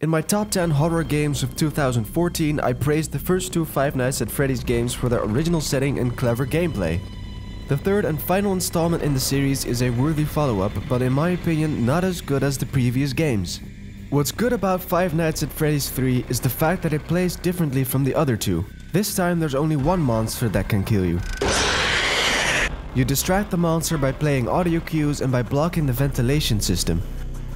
In my top 10 horror games of 2014, I praised the first two Five Nights at Freddy's games for their original setting and clever gameplay. The third and final installment in the series is a worthy follow-up, but in my opinion not as good as the previous games. What's good about Five Nights at Freddy's 3 is the fact that it plays differently from the other two. This time there's only one monster that can kill you. You distract the monster by playing audio cues and by blocking the ventilation system.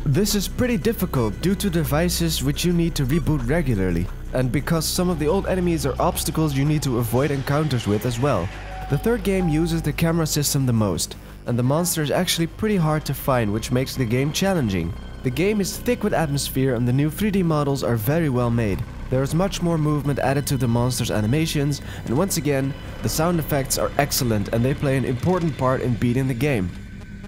This is pretty difficult due to devices which you need to reboot regularly, and because some of the old enemies are obstacles you need to avoid encounters with as well. The third game uses the camera system the most, and the monster is actually pretty hard to find, which makes the game challenging. The game is thick with atmosphere and the new 3D models are very well made. There is much more movement added to the monster's animations, and once again, the sound effects are excellent and they play an important part in beating the game.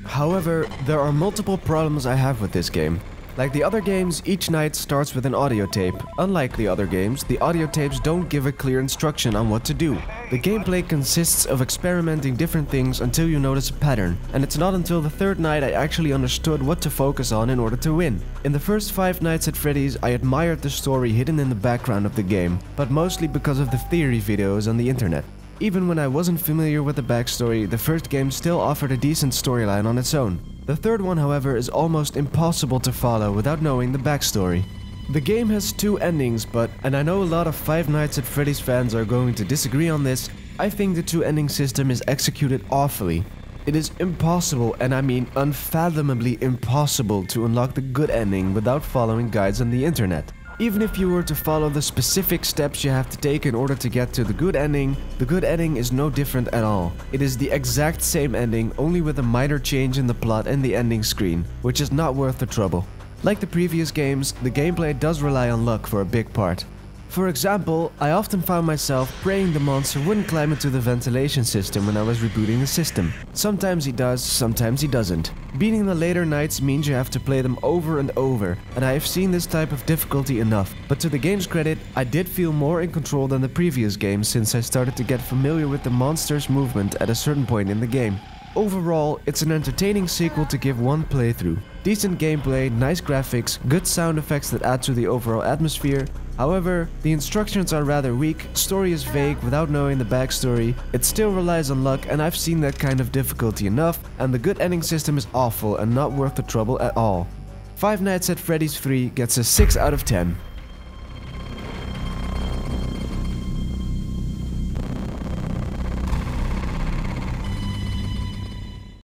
However, there are multiple problems I have with this game. Like the other games, each night starts with an audio tape. Unlike the other games, the audio tapes don't give a clear instruction on what to do. The gameplay consists of experimenting different things until you notice a pattern, and it's not until the third night I actually understood what to focus on in order to win. In the first Five Nights at Freddy's, I admired the story hidden in the background of the game, but mostly because of the theory videos on the internet. Even when I wasn't familiar with the backstory, the first game still offered a decent storyline on its own. The third one, however, is almost impossible to follow without knowing the backstory. The game has two endings, but, and I know a lot of Five Nights at Freddy's fans are going to disagree on this, I think the two ending system is executed awfully. It is impossible, and I mean unfathomably impossible, to unlock the good ending without following guides on the internet. Even if you were to follow the specific steps you have to take in order to get to the good ending is no different at all. It is the exact same ending, only with a minor change in the plot and the ending screen, which is not worth the trouble. Like the previous games, the gameplay does rely on luck for a big part. For example, I often found myself praying the monster wouldn't climb into the ventilation system when I was rebooting the system. Sometimes he does, sometimes he doesn't. Beating the later nights means you have to play them over and over, and I have seen this type of difficulty enough. But to the game's credit, I did feel more in control than the previous games since I started to get familiar with the monster's movement at a certain point in the game. Overall, it's an entertaining sequel to give one playthrough. Decent gameplay, nice graphics, good sound effects that add to the overall atmosphere. However, the instructions are rather weak, story is vague without knowing the backstory, it still relies on luck, and I've seen that kind of difficulty enough, and the good ending system is awful and not worth the trouble at all. Five Nights at Freddy's 3 gets a 6 out of 10.